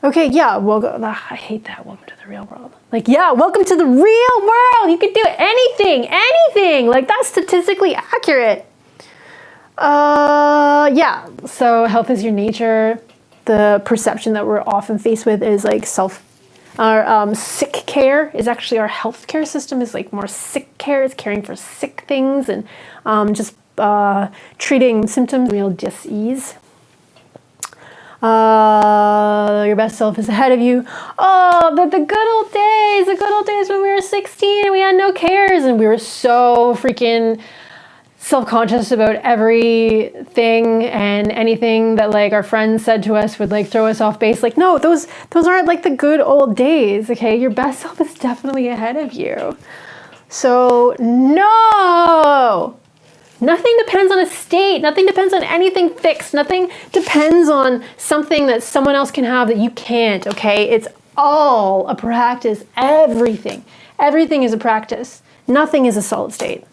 Okay, yeah, I hate that. Welcome to the real world. Like, yeah, welcome to the real world. You can do anything. Like that's statistically accurate. Yeah, so health is your nature. The perception that we're often faced with is like our sick care is actually our healthcare system is like more sick care. It's caring for sick things and just treating symptoms, real dis-ease. Your best self is ahead of you. Oh, the good old days when we were 16 and we had no cares and we were so freaking self-conscious about everything and anything that like our friends said to us would like throw us off base. Like, no, those aren't like the good old days. Okay, your best self is definitely ahead of you. So no, nothing depends on a state. Nothing depends on anything fixed. Nothing depends on something that someone else can have that you can't. Okay, it's all a practice. Everything is a practice. Nothing is a solid state.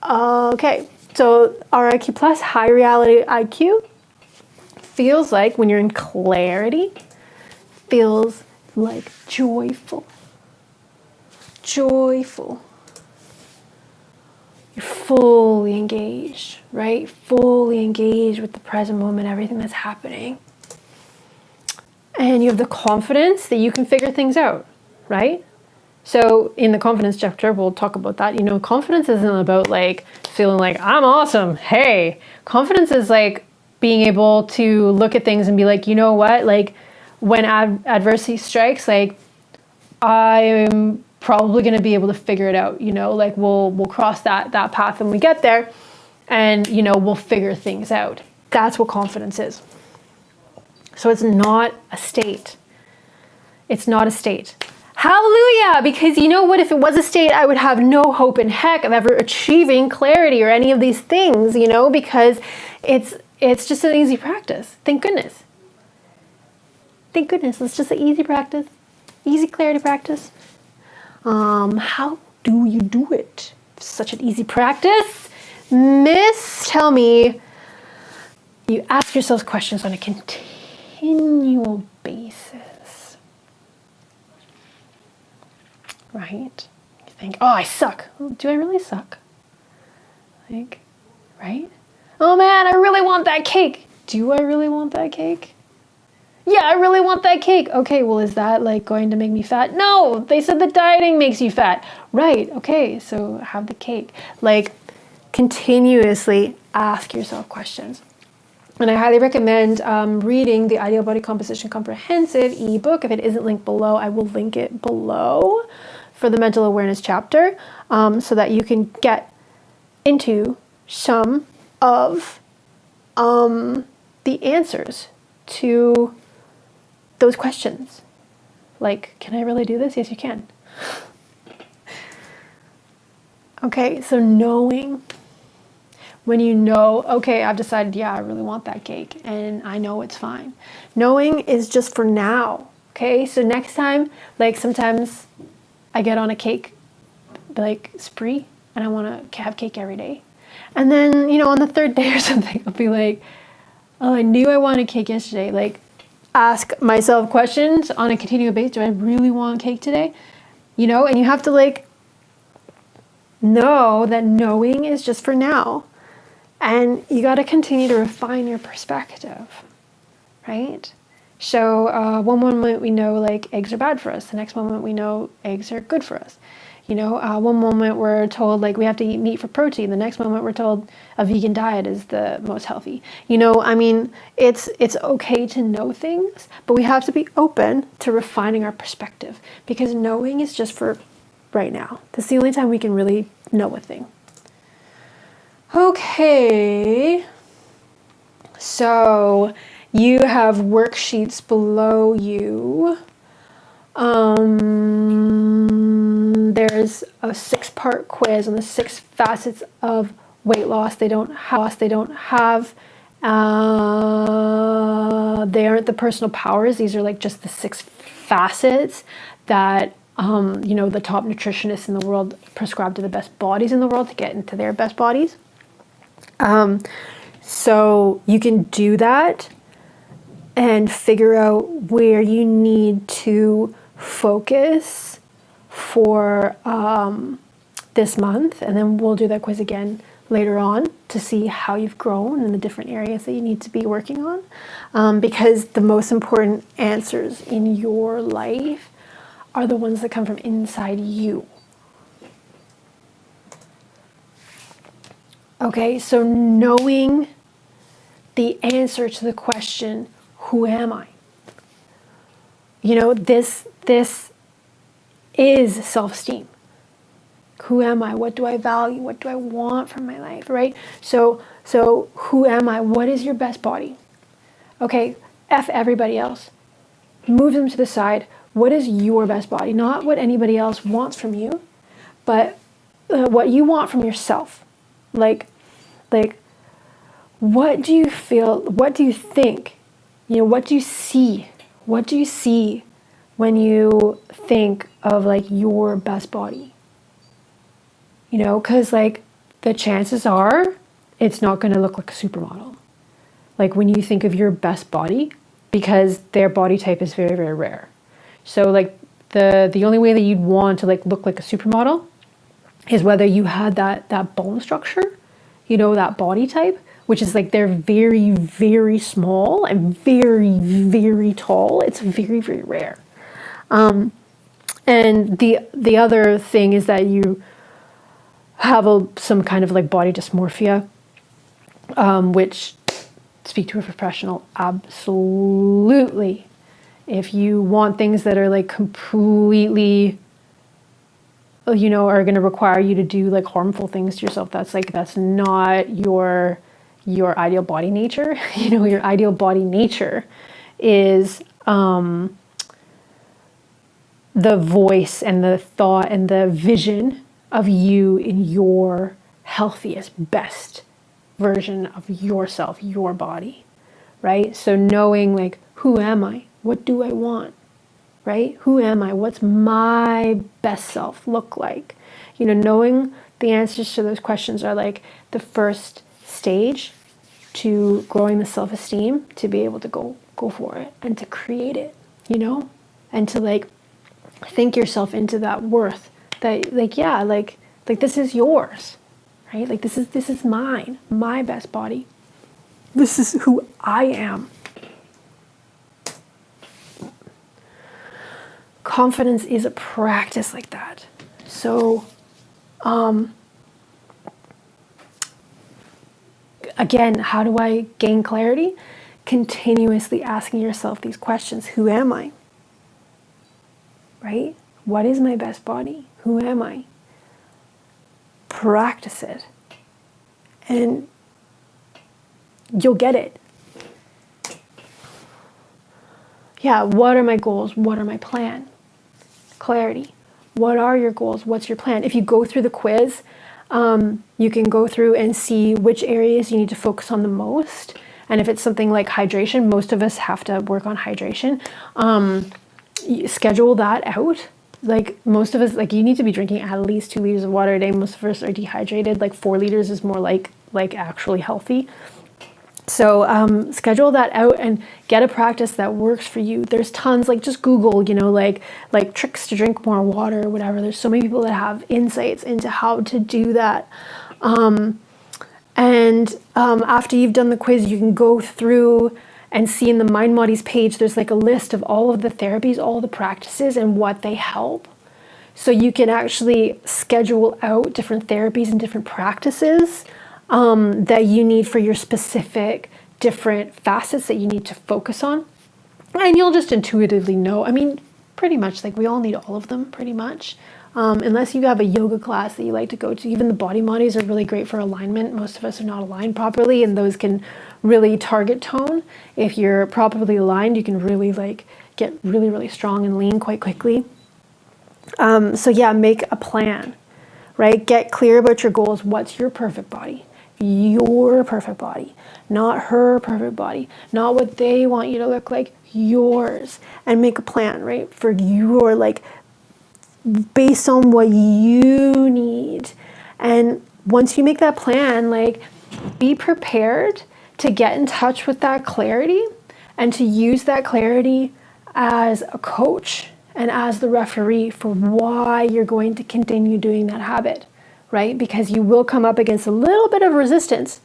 Okay, so RIQ plus, high reality IQ, feels like when you're in clarity, feels like joyful. fully engaged, right? Fully engaged with the present moment, everything that's happening. And you have the confidence that you can figure things out, right? So in the confidence chapter, we'll talk about that. You know, confidence isn't about like feeling like I'm awesome. Hey, confidence is like being able to look at things and be like, you know what? Like when adversity strikes, like I'm probably going to be able to figure it out. You know, like we'll cross that path when we get there, and you know we'll figure things out. That's what confidence is. So it's not a state. It's not a state. Hallelujah! Because you know what? If it was a state, I would have no hope in heck of ever achieving clarity or any of these things, you know, because it's just an easy practice. Thank goodness. Thank goodness. It's just an easy practice. Easy clarity practice. How do you do it? Such an easy practice. Miss, tell me, you ask yourselves questions on a continual basis. Right? You think, oh, I suck. Do I really suck? Like, right? Oh man, I really want that cake. Do I really want that cake? Yeah, I really want that cake. Okay, well, is that like going to make me fat? No, they said that dieting makes you fat. Right, okay, so have the cake. Like, continuously ask yourself questions. And I highly recommend reading the Ideal Body Composition Comprehensive ebook. If it isn't linked below, I will link it below for the mental awareness chapter, so that you can get into some of the answers to those questions. Like, can I really do this? Yes, you can. Okay, so knowing, when you know, okay, I've decided, yeah, I really want that cake, and I know it's fine. Knowing is just for now, okay? So next time, like sometimes I get on a cake, like spree, and I want to have cake every day. And then, you know, on the third day or something, I'll be like, oh, I knew I wanted cake yesterday. Like, ask myself questions on a continual basis. Do I really want cake today? You know, and you have to like know that knowing is just for now. And you got to continue to refine your perspective, right? So one moment we know like eggs are bad for us. The next moment we know eggs are good for us. You know, one moment we're told like we have to eat meat for protein. The next moment we're told a vegan diet is the most healthy. You know, I mean, it's okay to know things, but we have to be open to refining our perspective, because knowing is just for right now. That's the only time we can really know a thing. Okay. So you have worksheets below you. There's a 6-part quiz on the 6 facets of weight loss. They don't have, they aren't the personal powers. These are like just the 6 facets that, you know, the top nutritionists in the world prescribe to the best bodies in the world to get into their best bodies. So you can do that and figure out where you need to focus for this month, and then we'll do that quiz again later on to see how you've grown in the different areas that you need to be working on, because the most important answers in your life are the ones that come from inside you. Okay, so knowing the answer to the question, who am I? You know, this is self-esteem. Who am I? What do I value? What do I want from my life, right? So who am I? What is your best body? Okay, F everybody else. Move them to the side. What is your best body? Not what anybody else wants from you, but what you want from yourself. Like, what do you feel? What do you think? You know, what do you see? What do you see when you think of like your best body? You know, because like the chances are it's not going to look like a supermodel. Like when you think of your best body, because their body type is very, very rare. So like the only way that you'd want to like look like a supermodel is whether you had that bone structure, you know, that body type, which is like they're very, very small and very, very tall. It's very, very rare. And the other thing is that you have some kind of like body dysmorphia, which, speak to a professional, absolutely. If you want things that are like completely, you know, are going to require you to do like harmful things to yourself, that's not your ideal body nature. You know, your ideal body nature is the voice and the thought and the vision of you in your healthiest, best version of yourself, your body, right? So knowing like, who am I? What do I want? Right? Who am I? What's my best self look like? You know, knowing the answers to those questions are like the first stage to growing the self-esteem to be able to go for it and to create it, you know, and to like think yourself into that worth that like, yeah, like this is yours, right? Like this is mine, my best body. This is who I am. Confidence is a practice like that. So, again, how do I gain clarity? Continuously asking yourself these questions. Who am I? Right? What is my best body? Who am I? Practice it. And you'll get it. Yeah, what are my goals? What are my plan? Clarity. What are your goals? What's your plan? If you go through the quiz, you can go through and see which areas you need to focus on the most. And if it's something like hydration, most of us have to work on hydration. Schedule that out. Like most of us, like you need to be drinking at least 2 liters of water a day. Most of us are dehydrated. Like 4 liters is more like actually healthy. So schedule that out and get a practice that works for you. There's tons, like just Google, you know, like tricks to drink more water or whatever. There's so many people that have insights into how to do that. After you've done the quiz, you can go through and see in the Mind Bodies page, there's like a list of all of the therapies, all the practices and what they help. So you can actually schedule out different therapies and different practices that you need for your specific different facets that you need to focus on. And you'll just intuitively know. I mean, pretty much like we all need all of them pretty much. Unless you have a yoga class that you like to go to. Even the body moddies are really great for alignment. Most of us are not aligned properly, and those can really target tone. If you're properly aligned, you can really like get really, really strong and lean quite quickly. So yeah, make a plan, right? Get clear about your goals. What's your perfect body? Your perfect body, not her perfect body, not what they want you to look like, yours. And make a plan, right? For your, like, based on what you need. And once you make that plan, like, be prepared to get in touch with that clarity and to use that clarity as a coach and as the referee for why you're going to continue doing that habit. Right? Because you will come up against a little bit of resistance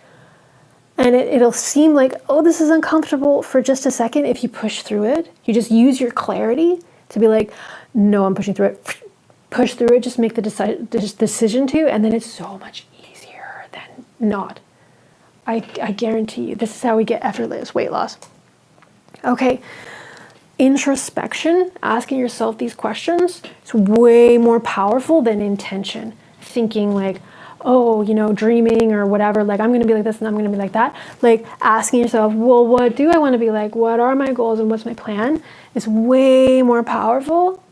and it'll seem like, oh, this is uncomfortable for just a second. If you push through it, you just use your clarity to be like, no, I'm pushing through it. Push through it, just make the decision to, and then it's so much easier than not. I guarantee you, this is how we get effortless weight loss. Okay. Introspection, asking yourself these questions, is way more powerful than intention. Thinking like, oh, you know, dreaming or whatever, like I'm going to be like this and I'm going to be like that. Like asking yourself, well, what do I want to be like? What are my goals and what's my plan? Is way more powerful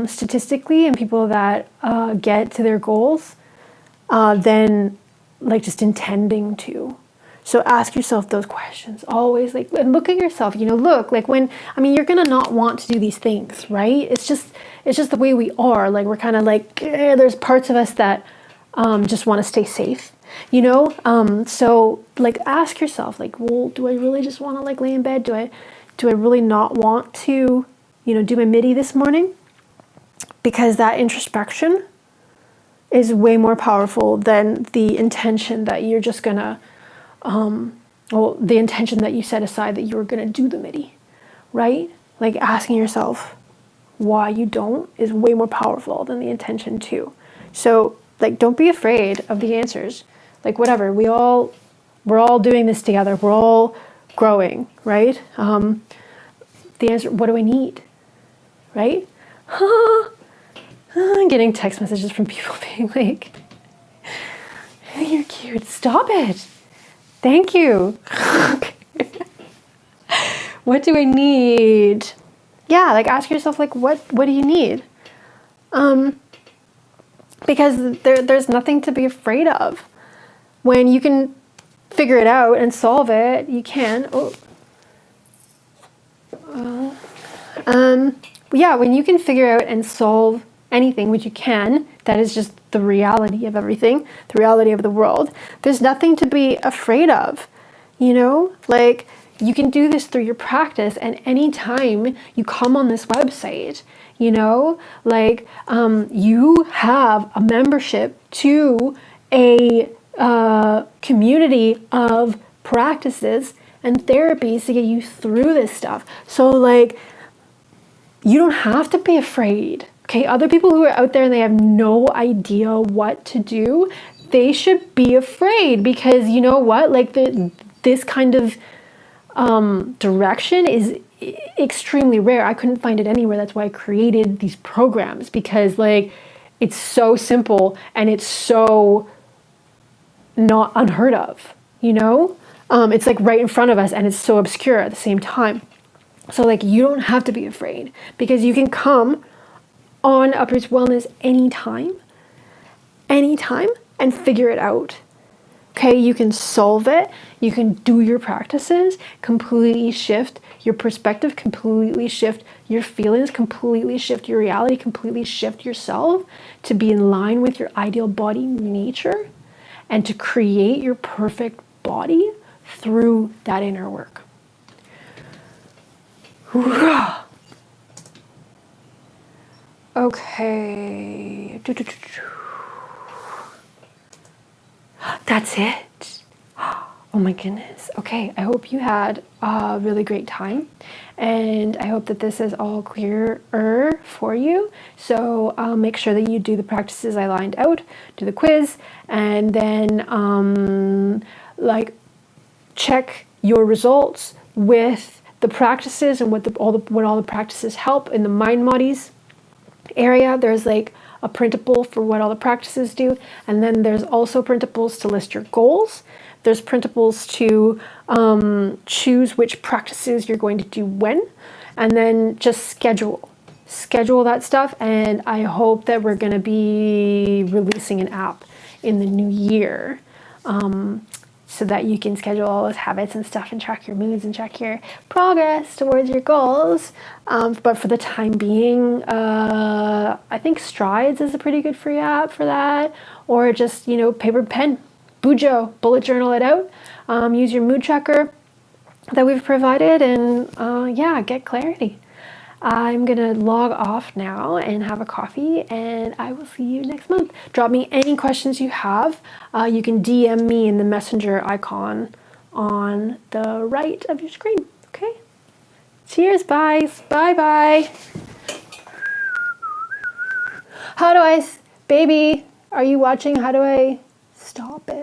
statistically in people that get to their goals than like just intending to. So ask yourself those questions always, like, and look at yourself, you know, look like when, I mean, you're going to not want to do these things, right? It's just the way we are. Like, we're kind of like, there's parts of us that just want to stay safe, you know? So like, ask yourself, like, well, do I really just want to like lay in bed? Do I really not want to, you know, do my midi this morning? Because that introspection is way more powerful than the intention that you're just gonna, the intention that you set aside that you were gonna do the MIDI, right? Like asking yourself why you don't is way more powerful than the intention to. So like, don't be afraid of the answers. Like whatever, we're all doing this together. We're all growing, right? The answer, what do I need, right? I'm getting text messages from people being like, you're cute, stop it. Thank you. What do I need? Yeah, like ask yourself, like, what do you need? Because there's nothing to be afraid of. When you can figure it out and solve it, you can. Yeah, when you can figure out and solve anything, which you can, that is just the reality of everything, the reality of the world. There's nothing to be afraid of, you know? Like, you can do this through your practice, and anytime you come on this website, you know, like, you have a membership to a community of practices and therapies to get you through this stuff. So, like, you don't have to be afraid. Okay, other people who are out there and they have no idea what to do, they should be afraid, because you know what? Like this kind of direction is extremely rare. I couldn't find it anywhere. That's why I created these programs, because like it's so simple and it's so not unheard of, you know? It's like right in front of us and it's so obscure at the same time. So like you don't have to be afraid, because you can come on Uproots Wellness anytime, and figure it out. Okay, you can solve it, you can do your practices, completely shift your perspective, completely shift your feelings, completely shift your reality, completely shift yourself to be in line with your ideal body nature and to create your perfect body through that inner work. Okay. That's it. Oh my goodness. Okay, I hope you had a really great time, and I hope that this is all clearer for you. So make sure that you do the practices I lined out, do the quiz, and then like check your results with the practices and what all the practices help in the Mind Moddies area. There's like a printable for what all the practices do, and then there's also printables to list your goals. There's printables to choose which practices you're going to do when, and then just schedule that stuff. And I hope that we're going to be releasing an app in the new year, so that you can schedule all those habits and stuff and track your moods and track your progress towards your goals. But for the time being, I think Strides is a pretty good free app for that. Or just, you know, paper, pen, Bujo, bullet journal it out. Use your mood tracker that we've provided, and yeah, get clarity. I'm gonna log off now and have a coffee, and I will see you next month. Drop me any questions you have. You can DM me in the messenger icon on the right of your screen. Okay? Cheers, guys. Bye. Baby, are you watching? How do I stop it?